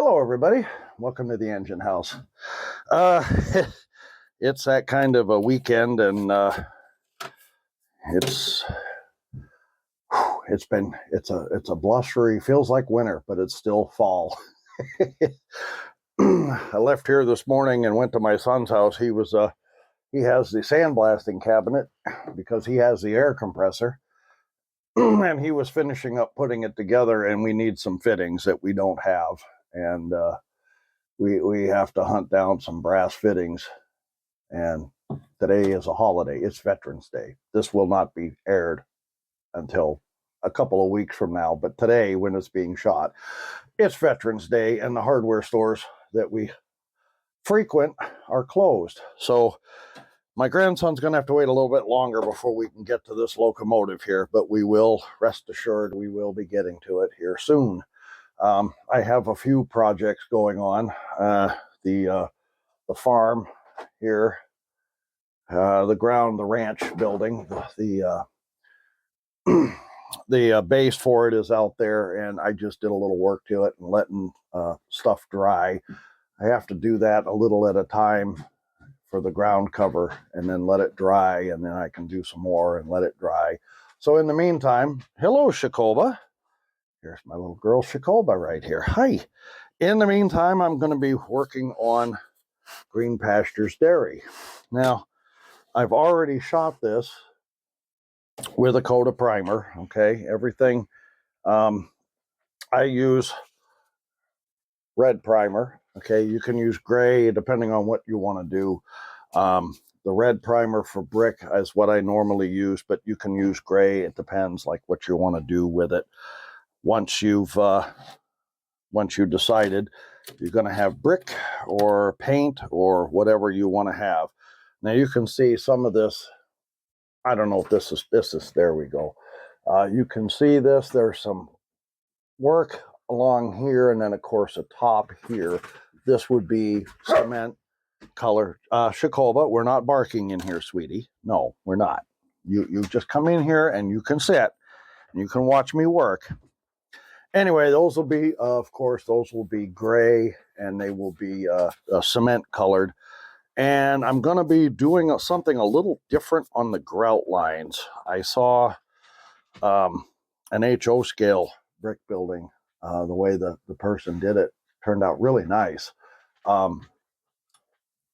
Hello, everybody. Welcome to the Engine House. Uh, it's that kind of a weekend, and it's a blustery. Feels like winter, but it's still fall. I left here this morning and went to my son's house. He has the sandblasting cabinet because he has the air compressor, and he was finishing up putting it together. And we need some fittings that we don't have, and we have to hunt down some brass fittings. And today is a holiday. It's Veterans Day. This will not be aired until a couple of weeks from now. But today, when it's being shot, it's Veterans Day, and the hardware stores that we frequent are closed. So my grandson's going to have to wait a little bit longer before we can get to this locomotive here. But we will, rest assured, we will be getting to it here soon. I have a few projects going on. The farm here, the ranch building, the base for it is out there, and I just did a little work to it and letting stuff dry. I have to do that a little at a time for the ground cover, and then let it dry, and then I can do some more and let it dry. So in the meantime, hello, Shakoba. Here's my little girl, Shakoba, right here. Hi. In the meantime, I'm going to be working on Green Pastures Dairy. Now, I've already shot this with a coat of primer, okay? Everything, I use red primer, okay? You can use gray depending on what you want to do. The red primer for brick is what I normally use, but you can use gray. It depends like what you want to do with it. Once you decided you're going to have brick or paint or whatever you want to have. Now you can see some of this. I don't know if this is, there we go. You can see this, there's some work along here, and then of course the top here. This would be cement color. Shakoba, we're not barking in here, sweetie. No, we're not. You just come in here and you can sit and you can watch me work. Anyway, those will be, of course, those will be gray, and they will be cement colored. And I'm going to be doing something a little different on the grout lines. I saw an HO scale brick building. The way the person did it turned out really nice.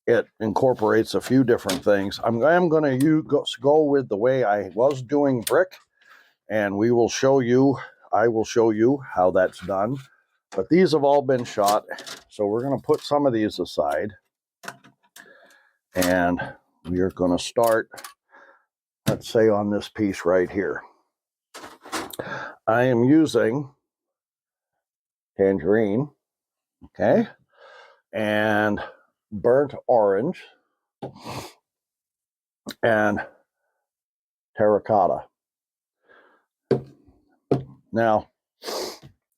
It incorporates a few different things. I'm going to go with the way I was doing brick, and I will show you how that's done. But these have all been shot, so we're going to put some of these aside. And we are going to start, let's say, on this piece right here. I am using tangerine, okay, and burnt orange and terracotta. Now,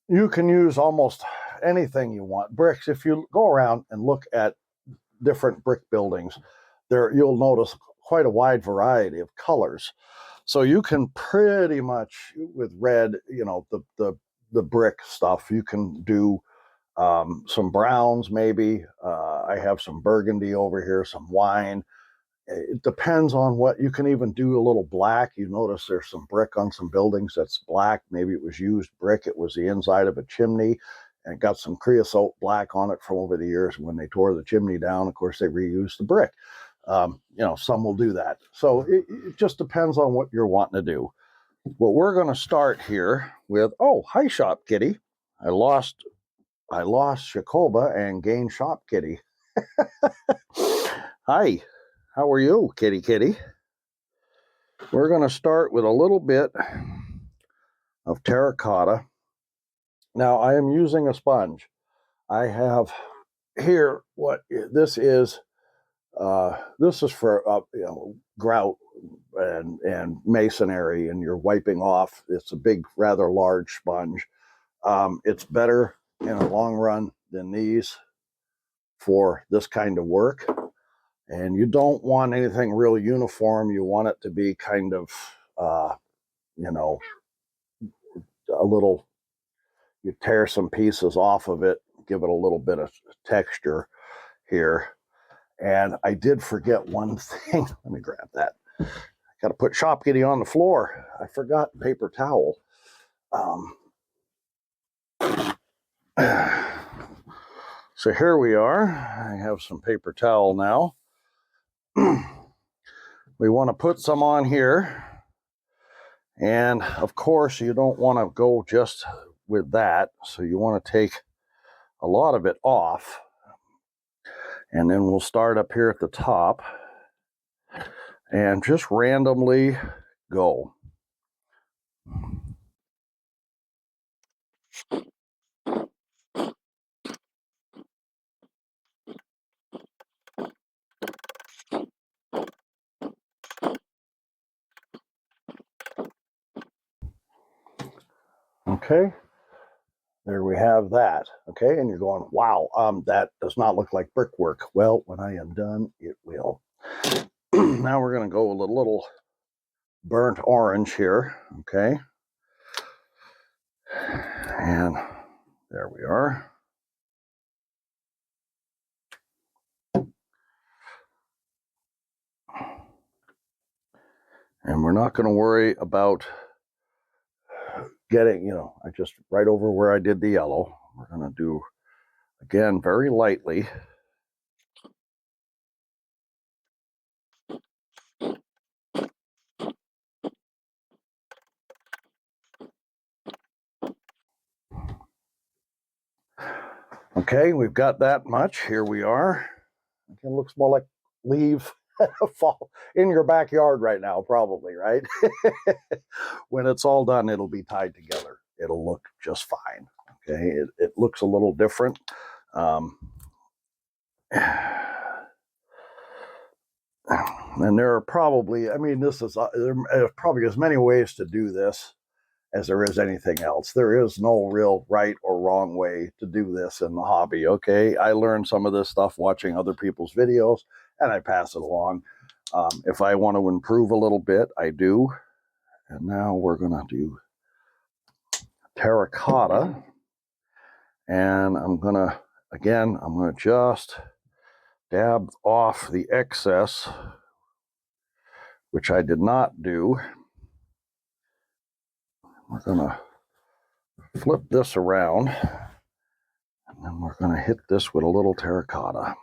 you can use almost anything you want. Bricks, if you go around and look at different brick buildings, you'll notice quite a wide variety of colors. So you can pretty much, with red, the brick stuff, you can do some browns maybe. I have some burgundy over here, some wine. It depends on what. You can even do a little black. You notice there's some brick on some buildings that's black. Maybe it was used brick. It was the inside of a chimney and got some creosote black on it from over the years. When they tore the chimney down, of course, they reused the brick. Some will do that. So it just depends on what you're wanting to do. Well, we're going to start here with, oh, hi, Shop Kitty. I lost Shakoba and gained Shop Kitty. Hi, how are you, kitty? We're going to start with a little bit of terracotta. Now, I am using a sponge. I have here what this is. This is for grout and masonry, and you're wiping off. It's a big, rather large sponge. It's better in the long run than these for this kind of work. And you don't want anything real uniform. You want it to be kind of, a little. You tear some pieces off of it give it a little bit of texture here. And I did forget one thing. Let me grab that. Got to put Shop Kitty on the floor. I forgot paper towel. So here we are. I have some paper towel now. We want to put some on here. And of course, you don't want to go just with that. So you want to take a lot of it off. And then we'll start up here at the top and just randomly go. Okay, there we have that. Okay, and you're going, wow, that does not look like brickwork. Well, when I am done, it will. Now we're going to go with a little burnt orange here. Okay, and there we are. And we're not going to worry about getting, I just right over where I did the yellow. We're going to do, again, very lightly. Okay, we've got that much. Here we are. It looks more like leaves fall in your backyard right now, probably, right? When it's all done, it'll be tied together. It'll look just fine. Okay, it looks a little different. And there are probably, there's probably as many ways to do this as there is anything else. There is no real right or wrong way to do this in the hobby, okay? I learned some of this stuff watching other people's videos, and I pass it along. If I want to improve a little bit, I do. And now we're going to do terracotta. And I'm going to just dab off the excess, which I did not do. We're going to flip this around, and then we're going to hit this with a little terracotta.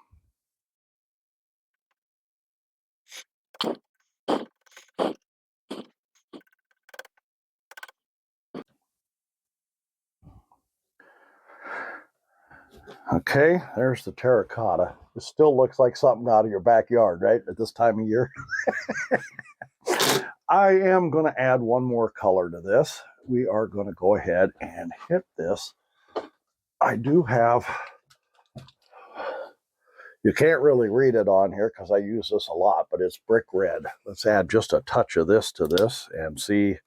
Okay, there's the terracotta. It still looks like something out of your backyard, right, at this time of year. I am going to add one more color to this. We are going to go ahead and hit this. I do have, you can't really read it on here because I use this a lot, but it's brick red. Let's add just a touch of this to this and see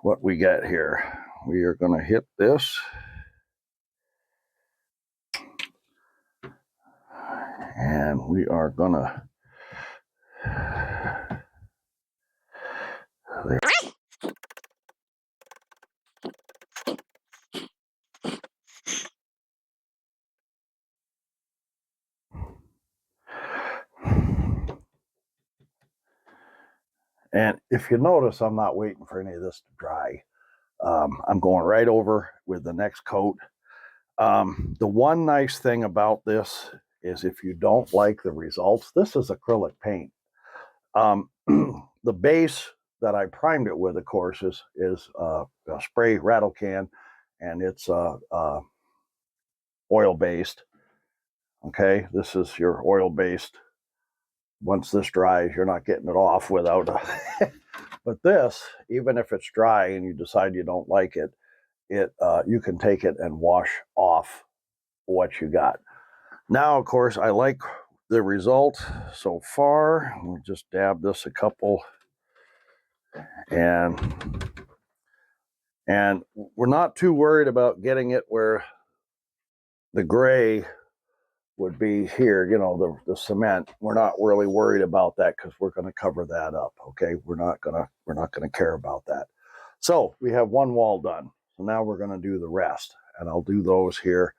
what we get here. We are going to hit this. And we are going to, and if you notice, I'm not waiting for any of this to dry. I'm going right over with the next coat. The one nice thing about this is if you don't like the results, this is acrylic paint. The base that I primed it with, of course, is a spray rattle can, and it's oil-based. Okay, this is your oil-based. Once this dries, you're not getting it off without but this, even if it's dry and you decide you don't like it, you can take it and wash off what you got. Now, of course, I like the result so far. We'll just dab this a couple, and we're not too worried about getting it where the gray would be here, the cement. We're not really worried about that because we're going to cover that up. Okay, we're not gonna care about that. So we have one wall done. So now we're going to do the rest, and I'll do those here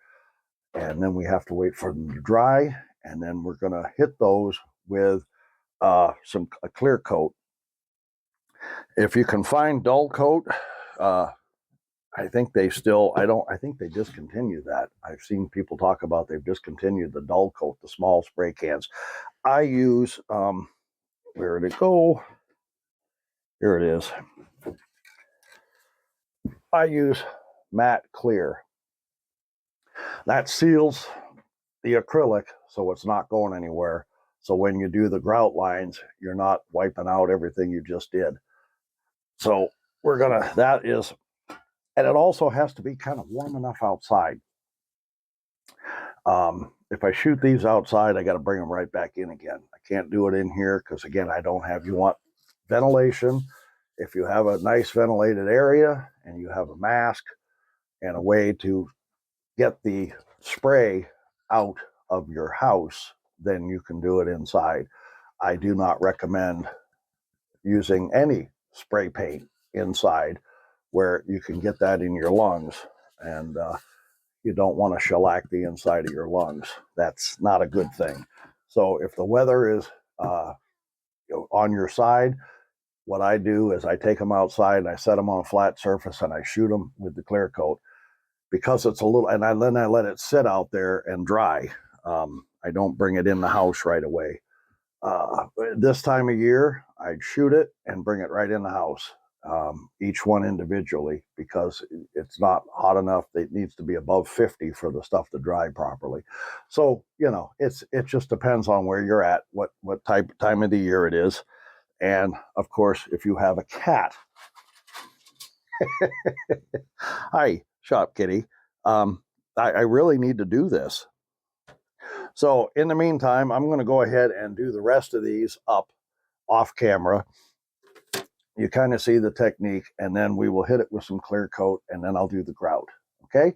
and then we have to wait for them to dry, and then we're going to hit those with a clear coat. If you can find dull coat, I think they still, I think they discontinued that. I've seen people talk about they've discontinued the dull coat, the small spray cans. I use, where did it go? Here it is. I use matte clear. That seals the acrylic so it's not going anywhere. So when you do the grout lines, you're not wiping out everything you just did. So we're gonna, that is, and it also has to be kind of warm enough outside. If I shoot these outside, I got to bring them right back in again. I can't do it in here because, again, I don't have, you want ventilation. If you have a nice ventilated area and you have a mask and a way to get the spray out of your house, then you can do it inside. I do not recommend using any spray paint inside where you can get that in your lungs, and you don't want to shellac the inside of your lungs. That's not a good thing. So if the weather is on your side, what I do is I take them outside and I set them on a flat surface and I shoot them with the clear coat, because it's a little, and then I let it sit out there and dry. I don't bring it in the house right away. This time of year, I'd shoot it and bring it right in the house, each one individually, because it's not hot enough. It needs to be above 50 for the stuff to dry properly. So, it just depends on where you're at, what time of the year it is. And of course, if you have a cat, hi, shop kitty, I really need to do this. So in the meantime, I'm going to go ahead and do the rest of these up off camera. You kind of see the technique, and then we will hit it with some clear coat, and then I'll do the grout. Okay?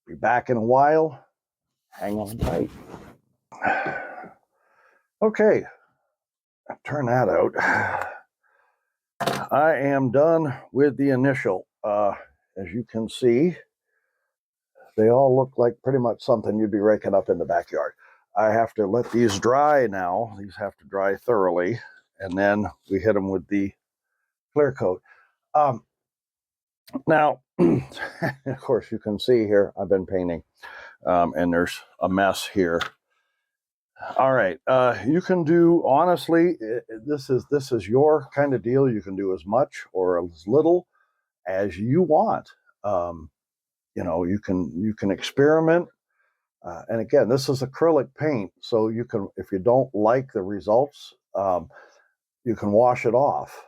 Be back in a while. Hang on tight. Okay. Turn that out. I am done with the initial. As you can see, they all look like pretty much something you'd be raking up in the backyard. I have to let these dry now. These have to dry thoroughly, and then we hit them with the clear coat. Now, of course, you can see here, I've been painting, and there's a mess here. All right, you can do, honestly, this is your kind of deal. You can do as much or as little as you want. You can experiment. And again, this is acrylic paint, so you can, if you don't like the results, you can wash it off.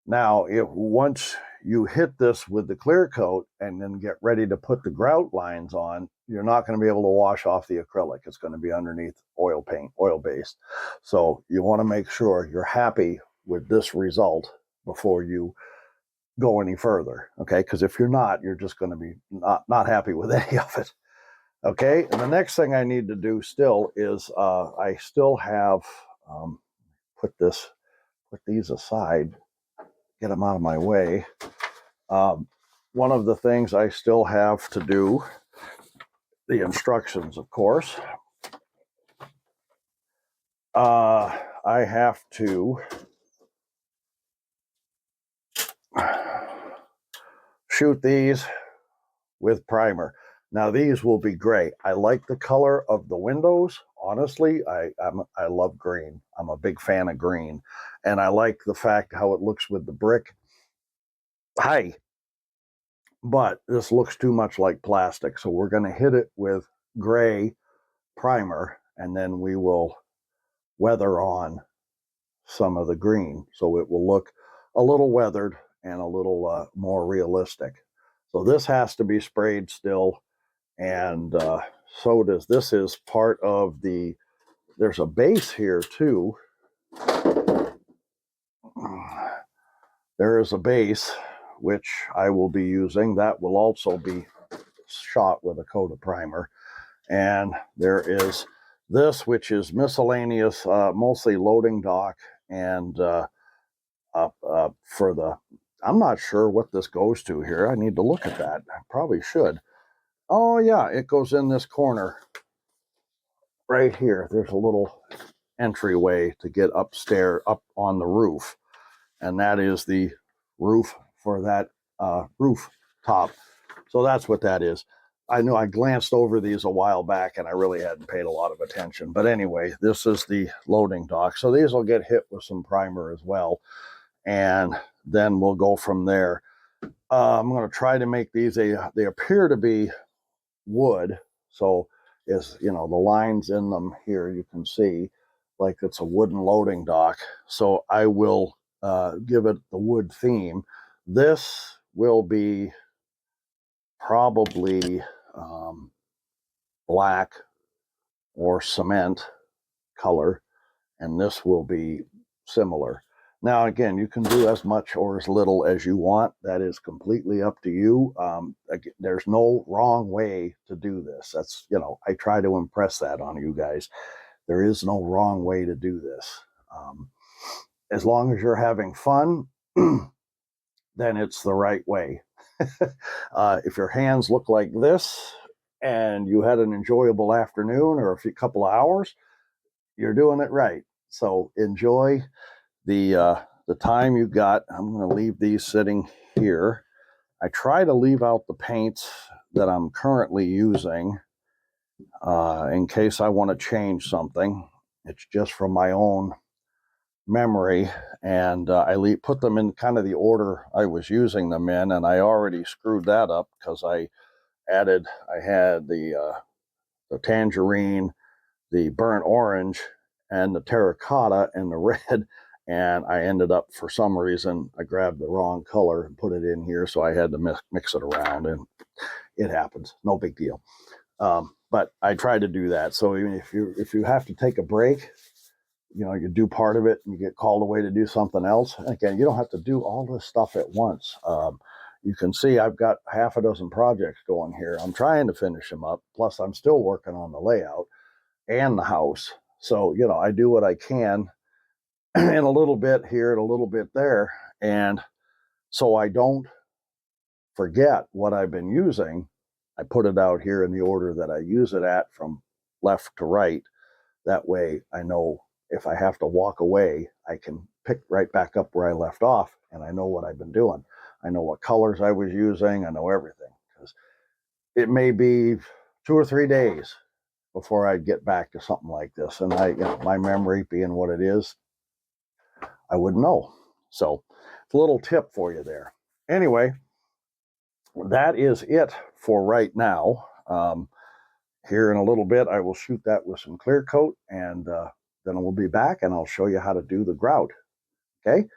Now, once you hit this with the clear coat and then get ready to put the grout lines on, you're not going to be able to wash off the acrylic. It's going to be underneath oil paint, oil-based. So you want to make sure you're happy with this result before you go any further, okay? Because if you're not, you're just going to be not happy with any of it. Okay, and the next thing I need to do still is I still have put these aside, get them out of my way. One of the things I still have to do, the instructions, of course. I have to shoot these with primer. Now these will be gray. I like the color of the windows. Honestly, I love green. I'm a big fan of green, and I like the fact how it looks with the brick. Hi. But this looks too much like plastic, so we're going to hit it with gray primer, and then we will weather on some of the green, so it will look a little weathered and a little more realistic. So this has to be sprayed still, and so does this. Is part of the, there's a base here too. There is a base which I will be using. That will also be shot with a coat of primer. And there is this, which is miscellaneous, mostly loading dock, and for the, I'm not sure what this goes to here. I need to look at that. I probably should. Oh yeah, it goes in this corner right here. There's a little entryway to get upstairs, up on the roof, and that is the roof for that roof top. So that's what that is. I know I glanced over these a while back and I really hadn't paid a lot of attention. But anyway, this is the loading dock. So these will get hit with some primer as well. And then we'll go from there. I'm going to try to make these they appear to be wood. So is, you know, the lines in them here, you can see like it's a wooden loading dock. So I will give it the wood theme. This will be probably black or cement color, and this will be similar. Now, again, you can do as much or as little as you want. That is completely up to you. There's no wrong way to do this. That's, you know, I try to impress that on you guys. There is no wrong way to do this. As long as you're having fun, then it's the right way. If your hands look like this and you had an enjoyable afternoon or a couple of hours, you're doing it right. So enjoy the time you got. I'm going to leave these sitting here. I try to leave out the paints that I'm currently using in case I want to change something. It's just from my own memory, and I put them in kind of the order I was using them in, and I already screwed that up because I had the tangerine, the burnt orange, and the terracotta and the red, and I ended up, for some reason, I grabbed the wrong color and put it in here, so I had to mix it around, and it happens. No big deal. But I tried to do that. So even if you have to take a break, you know, you do part of it and you get called away to do something else. Again, you don't have to do all this stuff at once. You can see I've got half a dozen projects going here. I'm trying to finish them up. Plus, I'm still working on the layout and the house. So, you know, I do what I can in a little bit here and a little bit there. And so I don't forget what I've been using. I put it out here in the order that I use it at from left to right. That way I know if I have to walk away, I can pick right back up where I left off, and I know what I've been doing. I know what colors I was using. I know everything, because it may be 2 or 3 days before I get back to something like this. And my memory being what it is, I wouldn't know. So it's a little tip for you there. Anyway, that is it for right now. Here in a little bit, I will shoot that with some clear coat, and then we'll be back and I'll show you how to do the grout. Okay,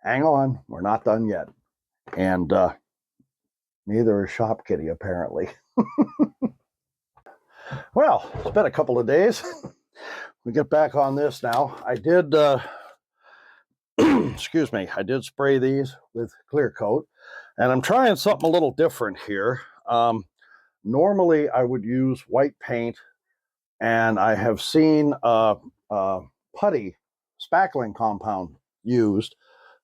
hang on, we're not done yet. And neither is Shop Kitty, apparently. Well, it's been a couple of days. We get back on this now. I did, excuse me, I did spray these with clear coat, and I'm trying something a little different here. Normally, I would use white paint, and I have seen putty spackling compound used.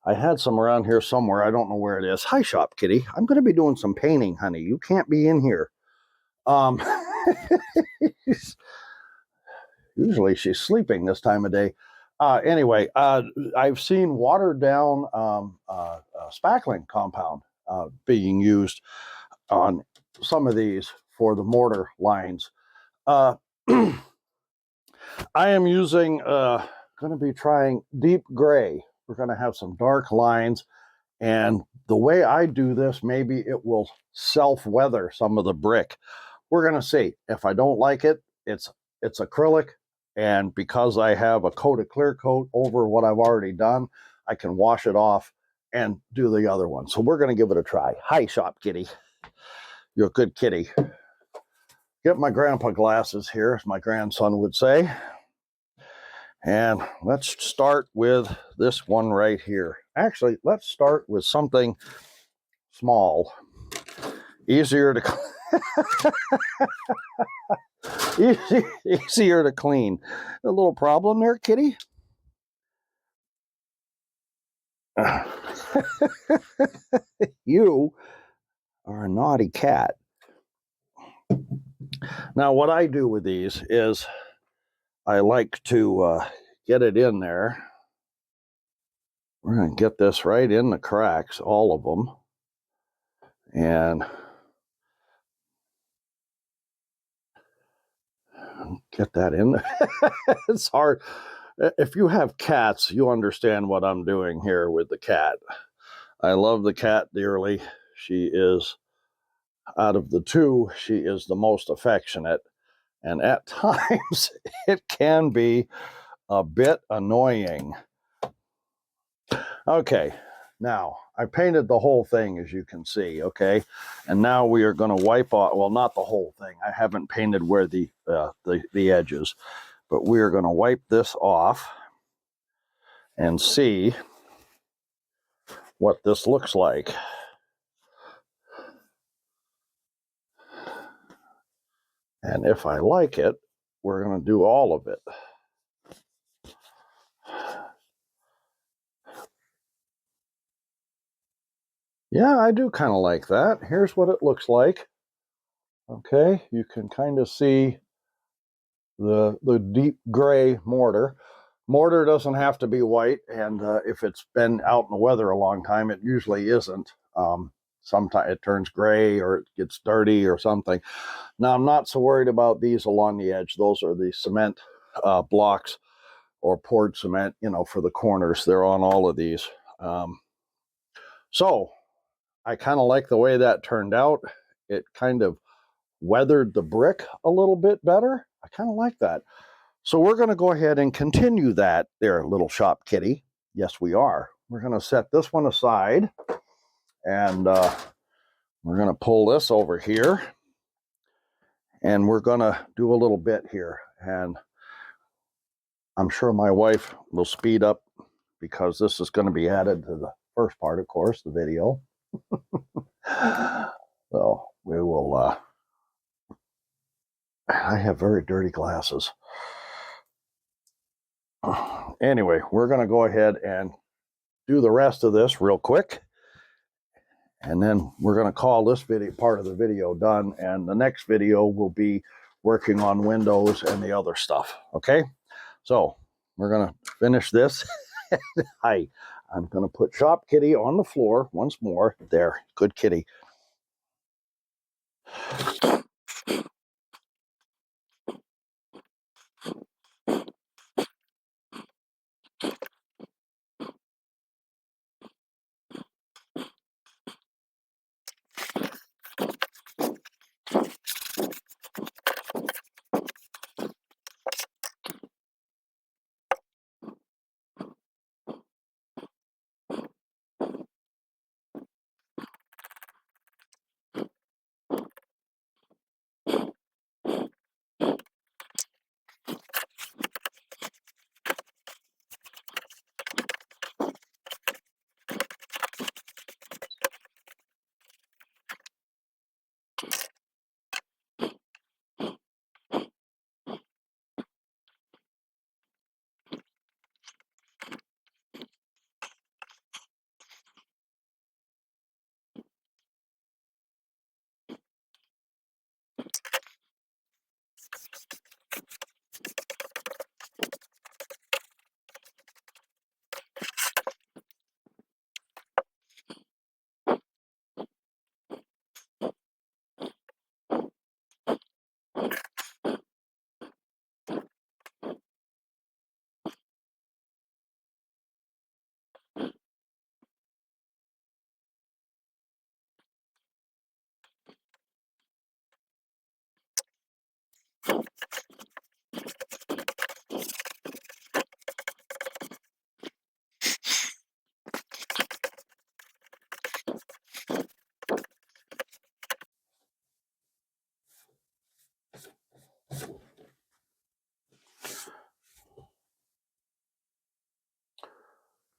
I had some around here somewhere. I don't know where it is. Hi, Shop Kitty. I'm going to be doing some painting, honey. You can't be in here. Usually she's sleeping this time of day. Anyway, I've seen watered down spackling compound being used on some of these for the mortar lines. I am using, going to be trying deep gray. We're going to have some dark lines. And the way I do this, maybe it will self-weather some of the brick. We're going to see. If I don't like it, it's acrylic. And because I have a coat of clear coat over what I've already done, I can wash it off and do the other one. So we're going to give it a try. Hi, Shop Kitty. You're a good kitty. Get my grandpa glasses here, as my grandson would say. And let's start with this one right here. Actually, let's start with something small. Easier to easier to clean. A little problem there, kitty? You are a naughty cat. Now, what I do with these is I like to get it in there. We're going to get this right in the cracks, all of them. And get that in there. It's hard. If you have cats, you understand what I'm doing here with the cat. I love the cat dearly. She is, out of the two, she is the most affectionate. And at times, it can be a bit annoying. Okay, now I painted the whole thing, as you can see, okay? And now we are going to wipe off, well, not the whole thing. I haven't painted where the edges, but we are going to wipe this off and see what this looks like. And if I like it, we're going to do all of it. Yeah, I do kind of like that. Here's what it looks like. Okay, you can kind of see the deep gray mortar. Mortar doesn't have to be white, and if it's been out in the weather a long time, it usually isn't. Sometimes it turns gray or it gets dirty or something. Now, I'm not so worried about these along the edge. Those are the cement blocks or poured cement, for the corners. They're on all of these. So I kind of like the way that turned out. It kind of weathered the brick a little bit better. I kind of like that. So we're going to go ahead and continue that there, little shop kitty. Yes, we are. We're going to set this one aside, and we're going to pull this over here, and we're going to do a little bit here. And I'm sure my wife will speed up because this is going to be added to the first part, of course, the video. So we will, I have very dirty glasses. Anyway, we're going to go ahead and do the rest of this real quick. And then we're going to call this video part of the video done. And the next video will be working on windows and the other stuff. Okay. So we're going to finish this. Hi, I'm going to put Shop Kitty on the floor once more. There. Good kitty.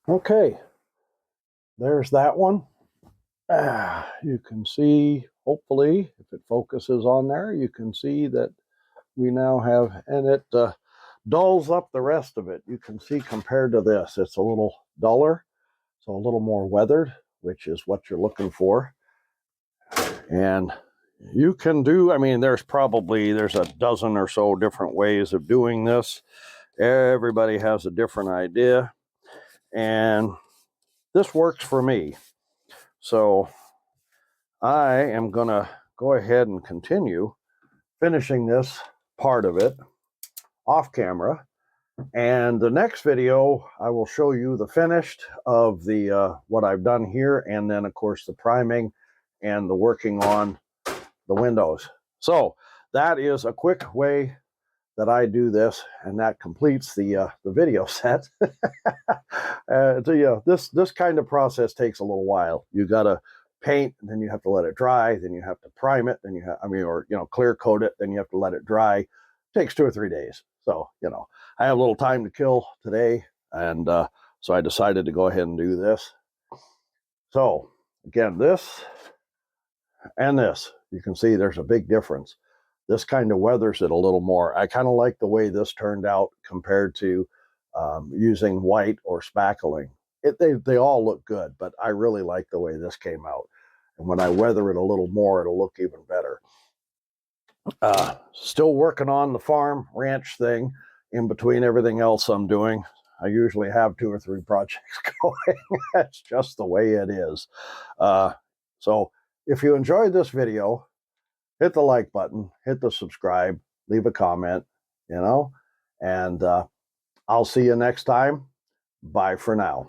Okay. There's that one. You can see, hopefully, if it focuses on there, you can see that we now have, and it dulls up the rest of it. You can see compared to this, it's a little duller, so a little more weathered, which is what you're looking for. And you can do, I mean, there's a dozen or so different ways of doing this. Everybody has a different idea, and this works for me. So I am going to go ahead and continue finishing this part of it off camera. And the next video, I will show you the finished of the what I've done here, and then of course the priming and the working on the windows. So that is a quick way that I do this, and that completes the video set. This kind of process takes a little while. You got to paint, and then you have to let it dry, then you have to prime it, then clear coat it, then you have to let it dry. It takes 2 or 3 days. So I have a little time to kill today, and so I decided to go ahead and do this. So again, this and this, you can see there's a big difference. This kind of weathers it a little more. I kind of like the way this turned out compared to using white or spackling. They all look good, but I really like the way this came out. And when I weather it a little more, it'll look even better. Still working on the farm ranch thing in between everything else I'm doing. I usually have 2 or 3 projects going. That's just the way it is. So if you enjoyed this video, hit the like button, hit the subscribe, leave a comment, and I'll see you next time. Bye for now.